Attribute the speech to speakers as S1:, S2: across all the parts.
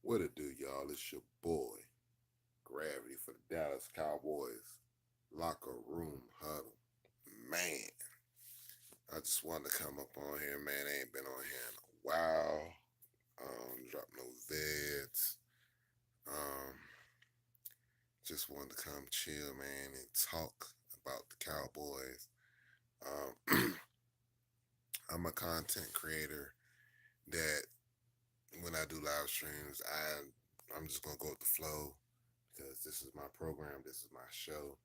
S1: What it do, y'all? It's your boy, Gravity for the Dallas Cowboys. Locker room huddle. Man, I just wanted to come up on here, man. I ain't been on here in a while. Drop no vids. Um, just wanted to come chill, man, and talk about the Cowboys. I'm a content creator that when I do live streams, I'm just gonna go with the flow because this is my program, this is my show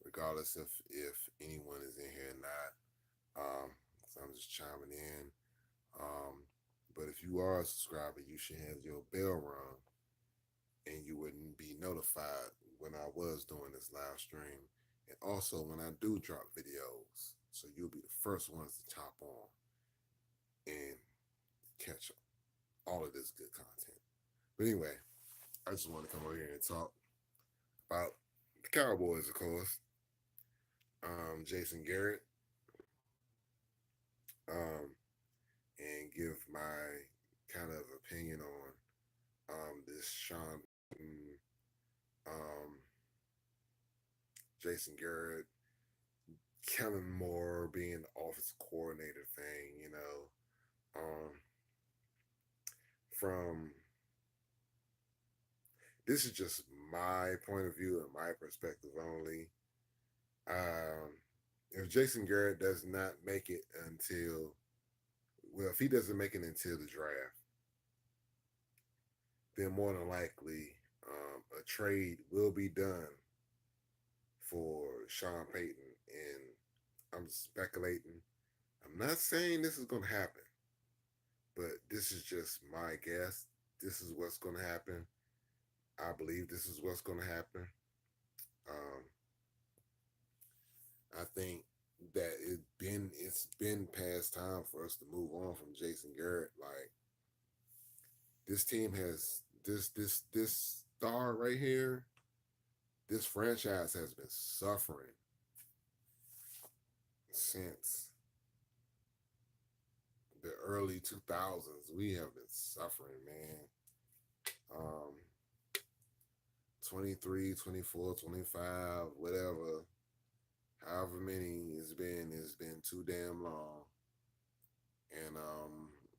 S1: regardless if anyone is in here or not. So I'm just chiming in. Um, but if you are a subscriber, you should have your bell rung, and you wouldn't be notified when I was doing this live stream, and also when I do drop videos. So you'll be the first ones to chop on and catch all of this good content. But anyway, I just want to come over here and talk about the Cowboys, of course. Jason Garrett, um, and give my kind of opinion on this Sean Payton, um, Jason Garrett, Kellen Moore being the offensive coordinator thing, from this is just my point of view and my perspective only. Um, if Jason Garrett does not make it until, well, if he doesn't make it until the draft, then more than likely a trade will be done for Sean Payton. And I'm speculating. I'm not saying this is going to happen, but this is just my guess. This is what's going to happen. I believe this is what's going to happen. Um, I think that it's been past time for us to move on from Jason Garrett. Like this team has this star right here. This franchise has been suffering since the early 2000s. We have been suffering, man. Um, 23, 24, 25, whatever, however many it's been too damn long. And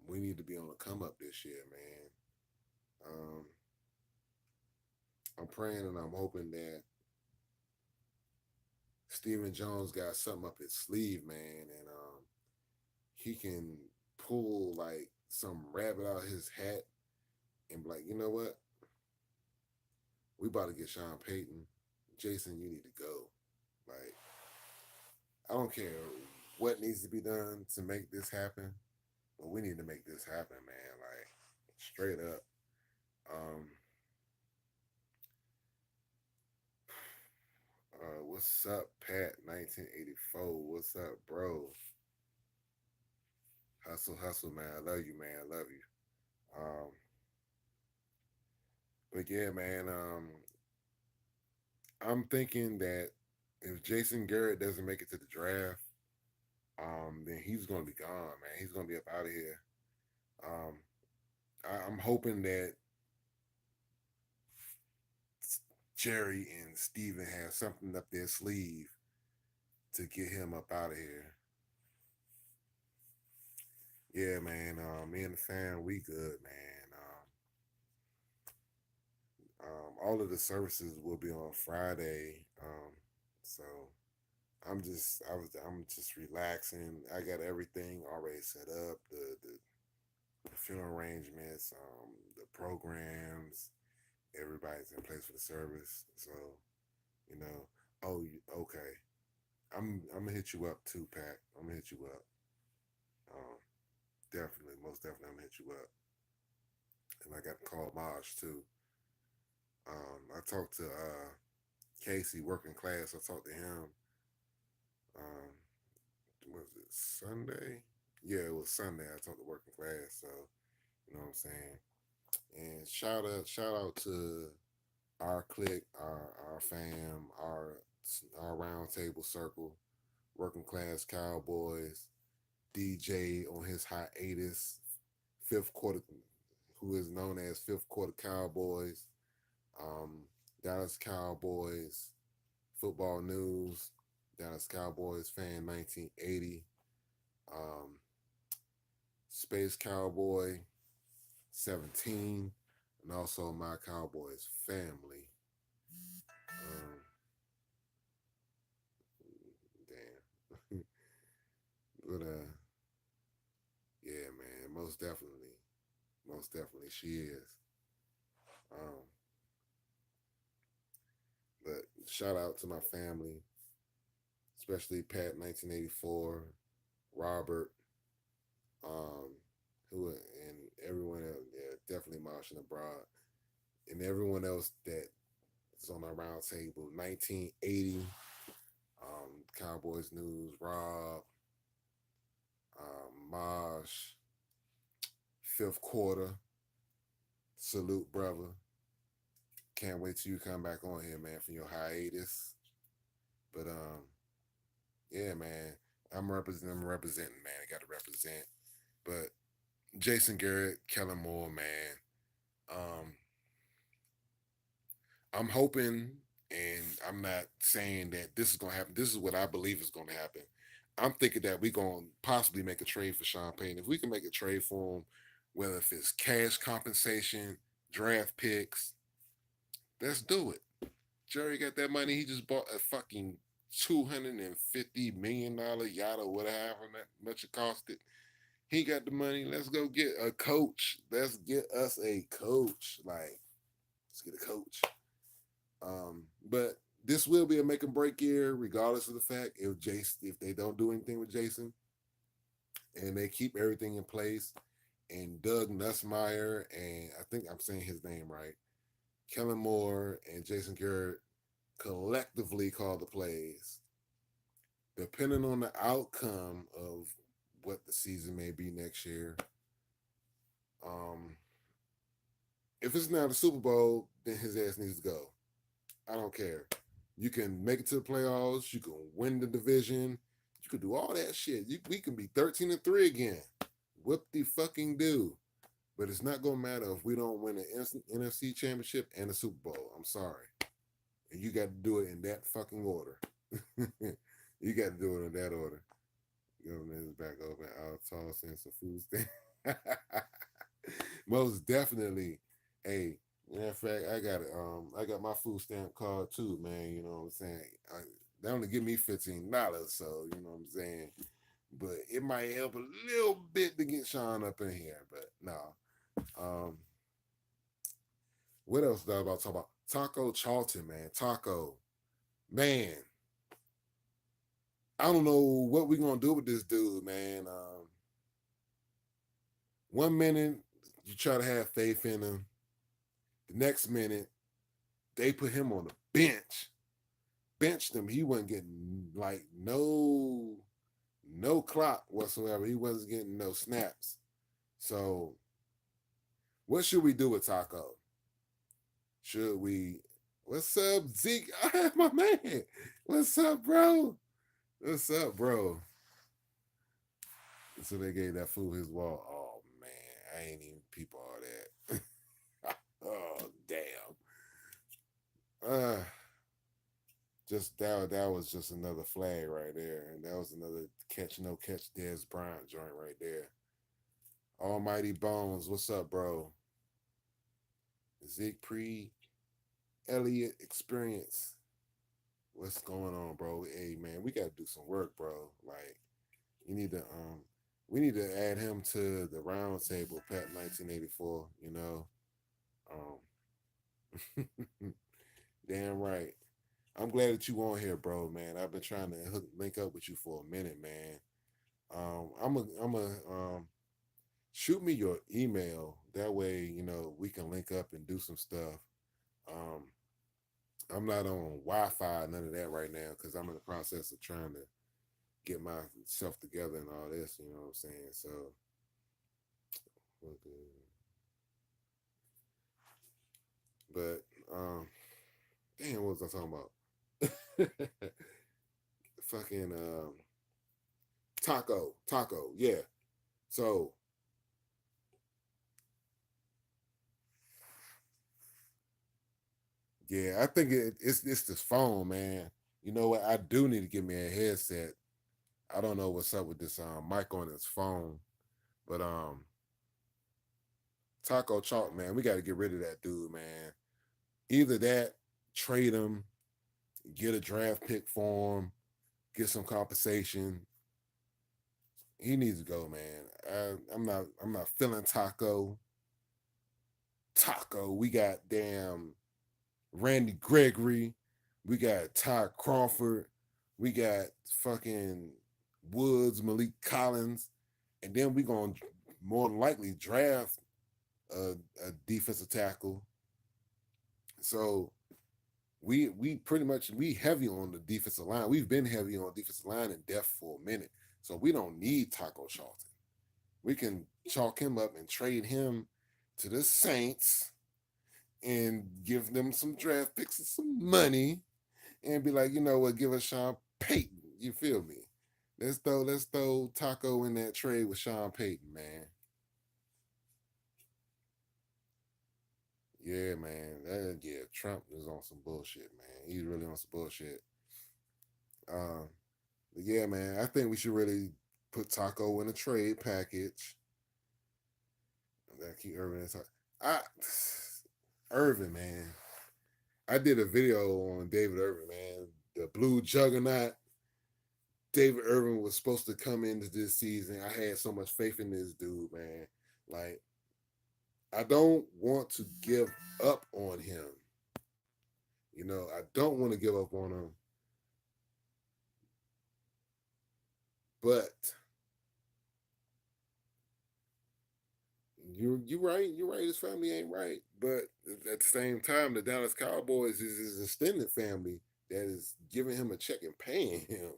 S1: we need to be on the come up this year, man. Um, I'm praying and I'm hoping that Stephen Jones got something up his sleeve, man, and he can pull like some rabbit out of his hat and be like, you know what? We about to get Sean Payton. Jason, you need to go. Like, I don't care what needs to be done to make this happen, but we need to make this happen, man. Like, straight up. Um, what's up, Pat? 1984. What's up, bro? Hustle, hustle, man. I love you, man. I love you. Um, but yeah, man. I'm thinking that if Jason Garrett doesn't make it to the draft, then he's gonna be gone, man. He's gonna be up out of here. Um, I'm hoping that Jerry and Steven have something up their sleeve to get him up out of here. Yeah, man. Me and the fam, we good, man. All of the services will be on Friday. So I'm just relaxing. I got everything already set up. The funeral arrangements, the programs, everybody's in place for the service. So, you know, okay. I'm gonna hit you up too, Pat. I'm gonna hit you up. Um, definitely, most definitely, I'm gonna hit you up. And I got to call Maj too. I talked to Casey, working class. I talked to him. Um, was it Sunday? Yeah, it was Sunday. I talked to working class. So you know what I'm saying. And shout out to our clique, our fam, our round table circle, working class Cowboys, DJ on his hiatus, fifth quarter. who is known as Fifth Quarter Cowboys, um, Dallas Cowboys Football News, Dallas Cowboys Fan 1980, um, Space Cowboy 17, and also My Cowboys Family. Um, damn. But yeah, man, most definitely she is. Um, but shout out to my family, especially Pat 1984, Robert, um, who and everyone else. Yeah, definitely Martian abroad, and everyone else that is on our round table. 1980, Cowboys News, Rob, Mosh, Fifth Quarter, salute brother. Can't wait till you come back on here, man, from your hiatus. But yeah, man, I'm representing, man. I got to represent. But Jason Garrett, Kellen Moore, man. Um, I'm hoping, and I'm not saying that this is gonna happen. This is what I believe is gonna happen. I'm thinking that we're gonna possibly make a trade for Sean Payton. If we can make a trade for him, whether if it's cash compensation, draft picks, let's do it. Jerry got that money. He just bought a fucking $250 million yacht or whatever much it costed. He got the money. Let's go get a coach. Let's get us a coach. Like, let's get a coach. But this will be a make and break year, regardless of the fact if they don't do anything with Jason and they keep everything in place. And Doug Nussmeyer and I think I'm saying his name right, Kellen Moore and Jason Garrett collectively call the plays. Depending on the outcome of what the season may be next year, um, if it's not a Super Bowl, then his ass needs to go. I don't care. You can make it to the playoffs. You can win the division. You can do all that shit. We can be 13-3 again. Whoop the fucking do. But it's not gonna matter if we don't win an NFC championship and a Super Bowl. I'm sorry. And you got to do it in that fucking order. You got to do it in that order. Government is back open. I'll toss in some food stamps. Most definitely. Hey, matter of fact, I got my food stamp card too, man. You know what I'm saying? They only give me $15, so you know what I'm saying. But it might help a little bit to get Sean up in here. But no. What else did I about to talk about? Taco Charlton, man. Taco. Man. I don't know what we're gonna do with this dude, man. One minute you try to have faith in him. The next minute, they put him on the bench. Benched him. He wasn't getting like no clock whatsoever. He wasn't getting no snaps. So what should we do with Taco? Should we what's up, Zeke? I have my man. What's up, bro? What's up, bro? So they gave that fool his wall. Oh man, I ain't even peep all that. Oh damn. Uh just that was just another flag right there. And that was another catch no catch Dez Bryant joint right there. Almighty Bones, what's up, bro? Zeke Pre Elliott experience. What's going on, bro? Hey man, we gotta do some work, bro. Like you need to we need to add him to the round table, Pat 1984, you know. Damn right. I'm glad that you on here, bro, man. I've been trying to link up with you for a minute, man. I'm a shoot me your email. That way, you know, we can link up and do some stuff. Um, I'm not on Wi-Fi, none of that right now, because I'm in the process of trying to get myself together and all this. You know what I'm saying? So, but damn, what was I talking about? Fucking taco, yeah. So Yeah, I think it's this phone, man. You know what? I do need to get me a headset. I don't know what's up with this mic on his phone, but Taco Chalk, man, we got to get rid of that dude, man. Either that, trade him, get a draft pick for him, get some compensation. He needs to go, man. I'm not feeling Taco. Taco, we got damn Randy Gregory, we got Ty Crawford, we got fucking Woods, Malik Collins, and then we gonna more than likely draft a defensive tackle. So we pretty much we heavy on the defensive line. We've been heavy on defensive line and depth for a minute. So we don't need Taco Charlton. We can chalk him up and trade him to the Saints and give them some draft picks and some money and be like, you know what, give us Sean Payton. You feel me? Let's throw Taco in that trade with Sean Payton, man. Yeah, man. Yeah, Trump is on some bullshit, man. He's really on some bullshit. Um, but yeah, man, I think we should really put Taco in a trade package. That keep Irvin in talk. I Irvin, man. I did a video on David Irvin, man. The blue juggernaut. David Irvin was supposed to come into this season. I had so much faith in this dude, man. Like, I don't want to give up on him. You know, I don't want to give up on him. But you're right. You're right. His family ain't right. But at the same time, the Dallas Cowboys is his extended family that is giving him a check and paying him.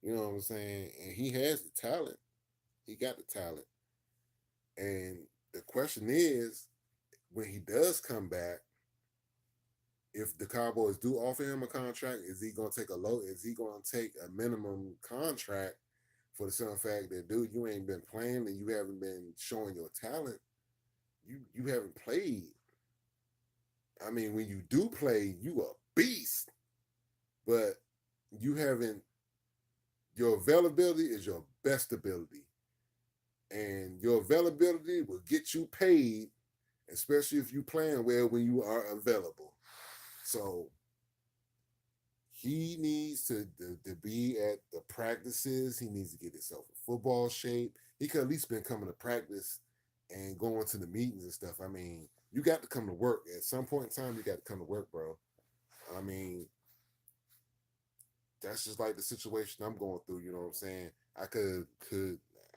S1: You know what I'm saying? And he has the talent. He got the talent. And the question is, when he does come back, if the Cowboys do offer him a contract, is he gonna take a low? Is he gonna take a minimum contract for the simple fact that, dude, you ain't been playing and you haven't been showing your talent. You haven't played. I mean, when you do play, you a beast, but you haven't. Your availability is your best ability, and your availability will get you paid, especially if you playing well when you are available. So he needs to be at the practices. He needs to get himself in football shape. He could at least been coming to practice and going to the meetings and stuff. I mean, you got to come to work. At some point in time, you got to come to work, bro. I mean, that's just like the situation I'm going through. You know what I'm saying? I could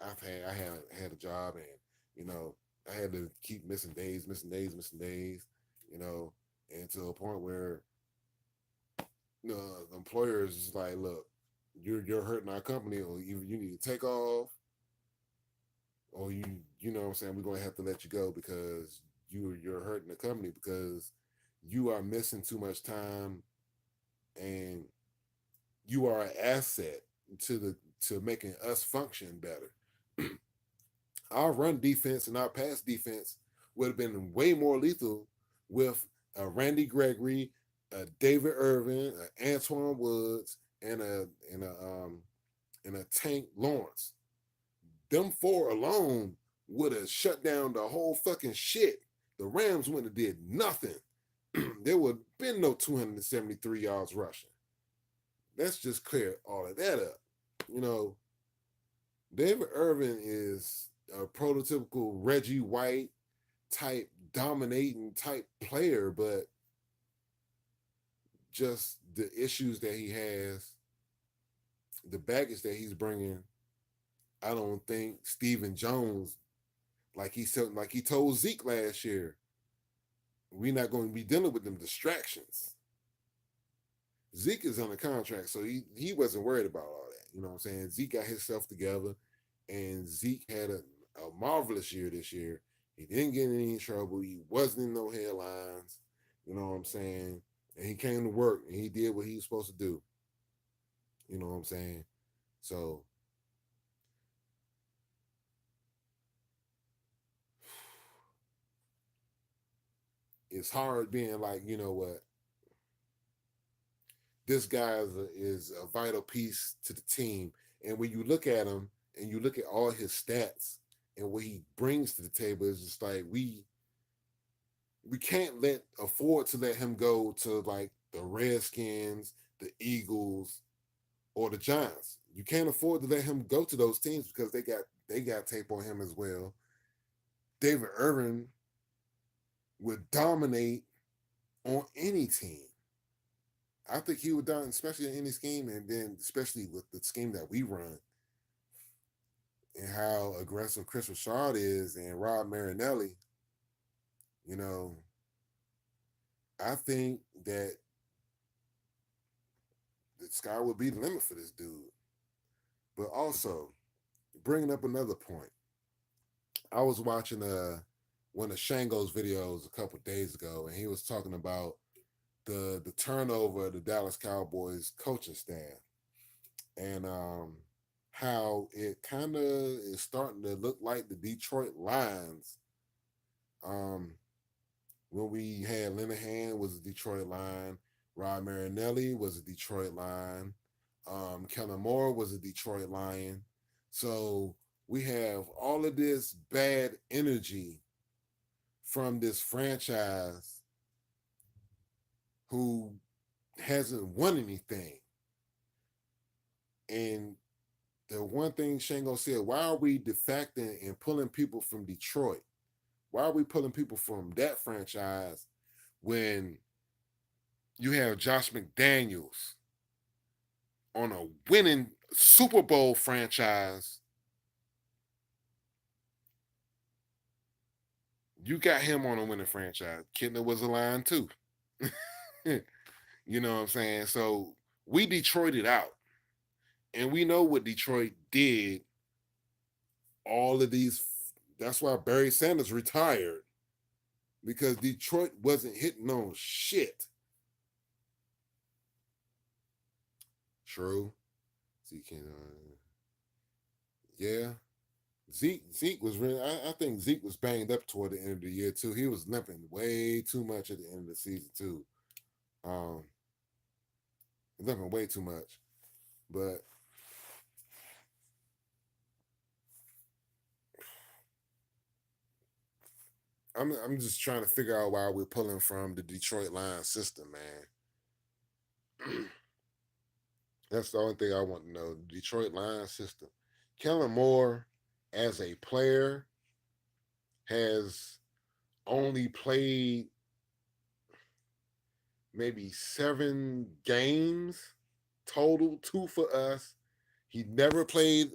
S1: I had a job, and you know I had to keep missing days, missing days, missing days. You know, and to a point where the employer is just like, look, you're hurting our company, or you need to take off, or you know what I'm saying, we're gonna have to let you go because you're hurting the company because you are missing too much time and you are an asset to making us function better. Our run defense and our pass defense would have been way more lethal with a Randy Gregory, a David Irvin, a Antoine Woods, and a Tank Lawrence. Them four alone would have shut down the whole fucking shit. The Rams wouldn't have did nothing. There would have been no 273 yards rushing. Let's just clear all of that up. You know, David Irvin is a prototypical Reggie White type dominating type player, but just the issues that he has, the baggage that he's bringing, I don't think Stephen Jones, like he told Zeke last year, we're not going to be dealing with them distractions. Zeke is on a contract, so he wasn't worried about all that. You know what I'm saying? Zeke got himself together, and Zeke had a marvelous year this year. He didn't get in any trouble. He wasn't in no headlines. You know what I'm saying? And he came to work and he did what he was supposed to do. You know what I'm saying? So it's hard being like, you know what? this guy is a vital piece to the team. And when you look at him and you look at all his stats and what he brings to the table, it's just like we can't let afford to let him go to like the Redskins, the Eagles, or the Giants. You can't afford to let him go to those teams because they got tape on him as well. David Irvin would dominate on any team. I think he would dominate, especially in any scheme, and then especially with the scheme that we run and how aggressive Chris Richard is and Rob Marinelli. You know, I think that the sky would be the limit for this dude. But also, bringing up another point, I was watching one of Shango's videos a couple of days ago, and he was talking about the turnover of the Dallas Cowboys coaching staff and how it kind of is starting to look like the Detroit Lions. Um, when we had Linehan was a Detroit Lion, Rod Marinelli was a Detroit Lion, Kellen Moore was a Detroit Lion. So we have all of this bad energy from this franchise who hasn't won anything. And the one thing Shango said, why are we defecting and pulling people from Detroit? Why are we pulling people from that franchise when you have Josh McDaniels on a winning Super Bowl franchise? You got him on a winning franchise. Kidner was a line too. You know what I'm saying? So we Detroited out. And we know what Detroit did all of these. That's why Barry Sanders retired because Detroit wasn't hitting on shit. True. Zeke can, yeah. Zeke was really. I think Zeke was banged up toward the end of the year too. He was limping way too much at the end of the season too. Um, limping way too much. But I'm just trying to figure out why we're pulling from the Detroit Lions system, man. That's the only thing I want to know. The Detroit Lions system. Kellen Moore, as a player, has only played maybe 7 games total, 2 for us. He never played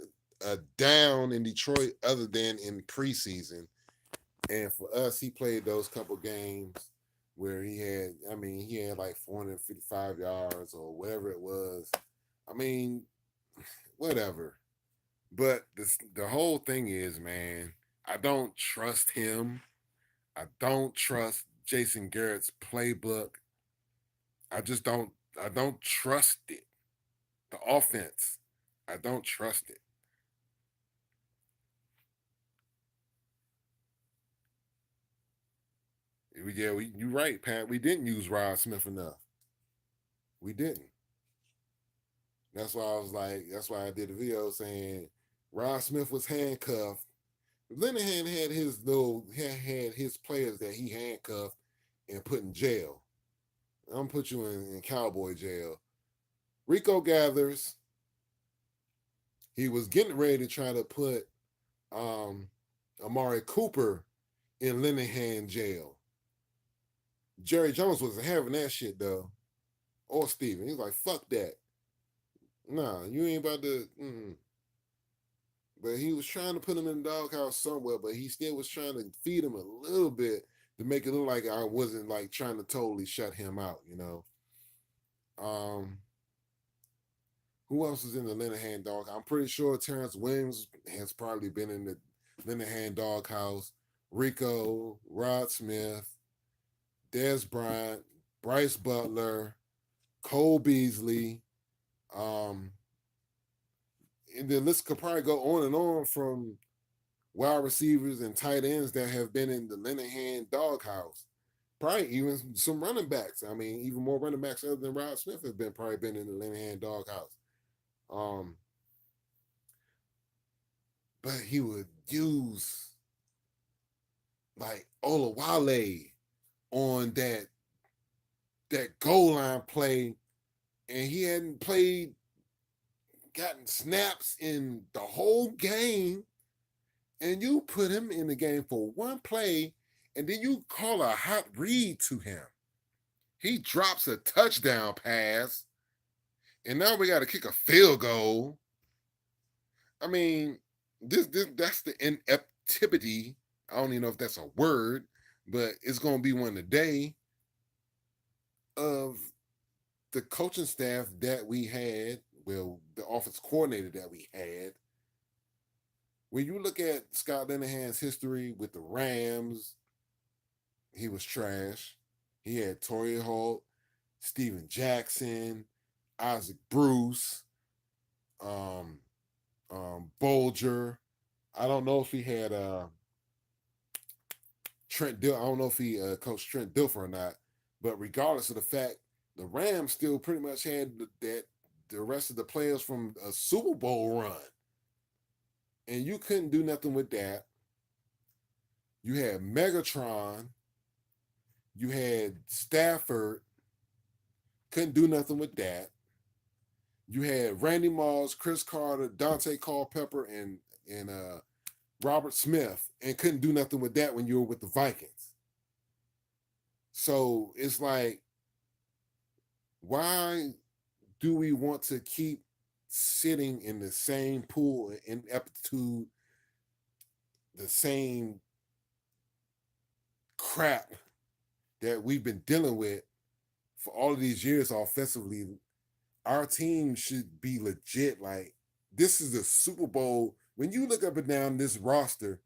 S1: a down in Detroit other than in preseason. And for us, he played those couple games where he had like 455 yards or whatever it was. I mean, whatever. But the whole thing is, man, I don't trust him. I don't trust Jason Garrett's playbook. I just don't. I don't trust it. The offense, I don't trust it. You're right, Pat. We didn't use Rod Smith enough. We didn't. That's why I was like. That's why I did a video saying Rod Smith was handcuffed. Linehan had his players that he handcuffed and put in jail. I'm gonna put you in cowboy jail. Rico Gathers, he was getting ready to try to put um, Amari Cooper in Linehan jail. Jerry Jones wasn't having that shit though, or Steven. He's like, fuck that. Nah, you ain't about to. Mm-mm. But he was trying to put him in the doghouse somewhere, but he still was trying to feed him a little bit to make it look like I wasn't like trying to totally shut him out. Um, who else is in the Linehan dog? I'm pretty sure Terrence Williams has probably been in the Linehan doghouse. Rico, Rod Smith, Des Bryant, Bryce Butler, Cole Beasley, um, and the list could probably go on and on from wide receivers and tight ends that have been in the Linehan doghouse. Probably even some running backs. I mean, even more running backs other than Rod Smith have been probably been in the Linehan doghouse. Um, but he would use like Olawale on that goal line play, and he hadn't played, gotten snaps in the whole game, and you put him in the game for one play, and then you call a hot read to him. He drops a touchdown pass, and now we got to kick a field goal. I mean, this that's the ineptity. I don't even know if that's a word, but it's gonna be one today of the coaching staff that we had. Well, the offense coordinator that we had. When you look at Scott Linehan's history with the Rams, he was trash. He had Torrey Holt, Steven Jackson, Isaac Bruce, um, Bolger. I don't know if he had Trent I don't know if he coached Trent Dilfer or not, but regardless of the fact, the Rams still pretty much had the rest of the players from a Super Bowl run, and you couldn't do nothing with that. You had Megatron, you had Stafford, couldn't do nothing with that. You had Randy Moss, Chris Carter, Dante Culpepper, and Robert Smith, and couldn't do nothing with that when you were with the Vikings. So it's like, why do we want to keep sitting in the same pool of ineptitude, the same crap that we've been dealing with for all of these years offensively? Our team should be legit. Like, this is a Super Bowl. When you look up and down this roster,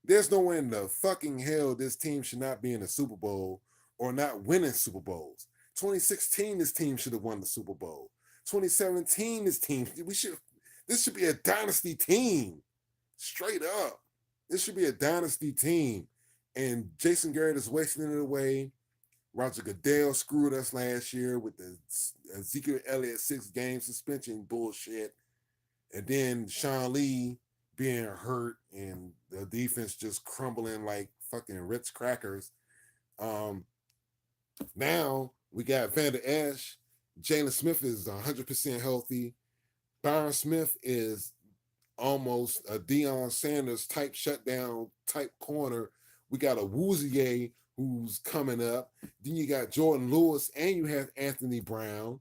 S1: there's no way in the fucking hell this team should not be in the Super Bowl or not winning Super Bowls. 2016, this team should have won the Super Bowl. 2017, this should be a dynasty team. Straight up. This should be a dynasty team. And Jason Garrett is wasting it away. Roger Goodell screwed us last year with the Ezekiel Elliott 6-game suspension bullshit. And then Sean Lee being hurt and the defense just crumbling like fucking Ritz crackers. Now we got Vander Esch. Jalen Smith is 100% healthy. Byron Smith is almost a Deion Sanders type shutdown type corner. We got a Woozier who's coming up. Then you got Jordan Lewis, and you have Anthony Brown.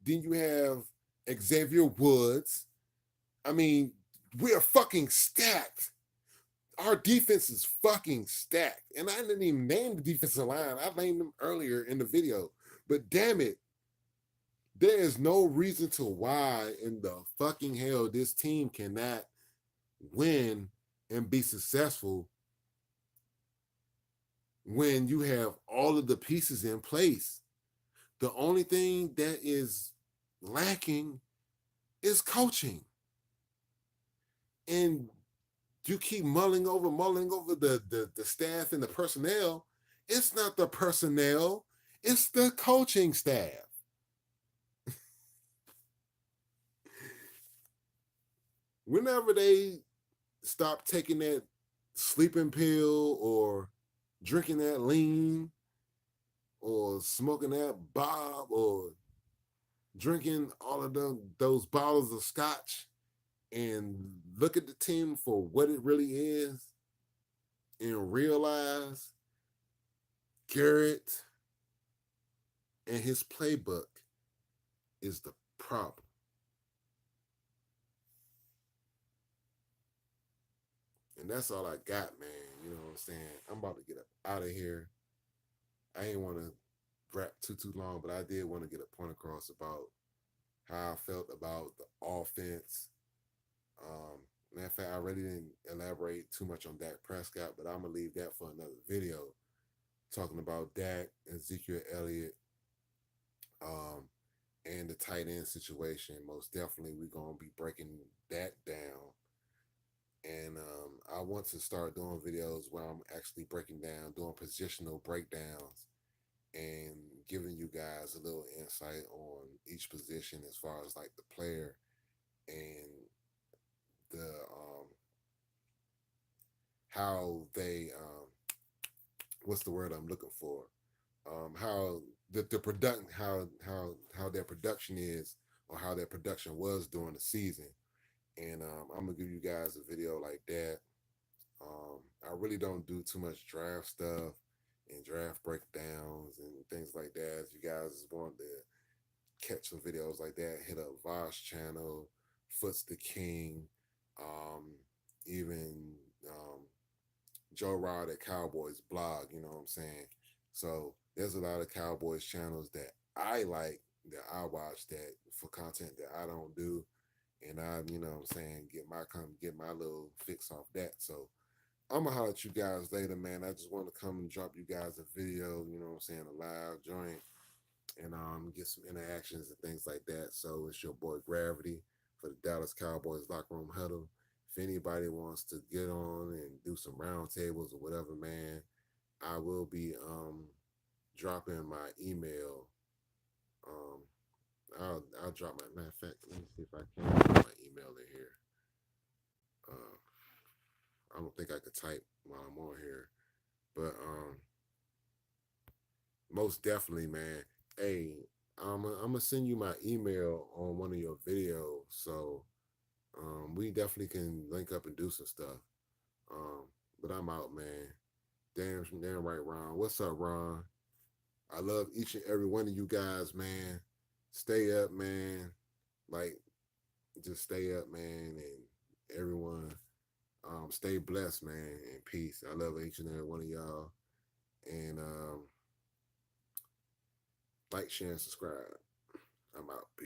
S1: Then you have Xavier Woods. I mean, we're fucking stacked. Our defense is fucking stacked. And I didn't even name the defensive line. I named them earlier in the video. But damn it, there is no reason to why in the fucking hell this team cannot win and be successful when you have all of the pieces in place. The only thing that is lacking is coaching. And you keep mulling over the staff and the personnel. It's not the personnel, it's the coaching staff. Whenever they stop taking that sleeping pill or drinking that lean or smoking that bob or drinking all of those bottles of scotch and look at the team for what it really is and realize Garrett and his playbook is the problem. And that's all I got, man. You know what I'm saying? I'm about to get up out of here. I ain't want to rap too long, but I did want to get a point across about how I felt about the offense. Matter of fact, I really didn't elaborate too much on Dak Prescott, but I'm gonna leave that for another video. Talking about Dak, Ezekiel Elliott, um, and the tight end situation. Most definitely, we're gonna be breaking that down And I want to start doing videos where I'm actually breaking down, doing positional breakdowns, and giving you guys a little insight on each position as far as like the player and the how they what's the word I'm looking for? How the production how their production is or how their production was during the season. And I'm gonna give you guys a video like that. I really don't do too much draft stuff and draft breakdowns and things like that. If you guys want to catch some videos like that, hit up Vosh channel, Foots the King, um, even Joe Rod at Cowboys blog, you know what I'm saying? So there's a lot of Cowboys channels that I like, that I watch, that for content that I don't do. And I, you know what I'm saying, get my little fix off that. So I'm gonna holler at you guys later, man. I just want to come and drop you guys a video, you know what I'm saying, a live joint, and get some interactions and things like that. So it's your boy Gravity for the Dallas Cowboys Locker Room Huddle. If anybody wants to get on and do some roundtables or whatever, man, I will be dropping my email. Um, I'll drop my matter of fact. Let me see if I can put my email in here. Uh, I don't think I could type while I'm on here, but most definitely, man. Hey, I'm gonna send you my email on one of your videos, so we definitely can link up and do some stuff. Um, but I'm out, man. Damn right, Ron. What's up, Ron? I love each and every one of you guys, man. Stay up, man. Like, just stay up, man, and everyone, stay blessed, man, and peace. I love each and every one of y'all, and like, share, and subscribe. I'm out. Peace.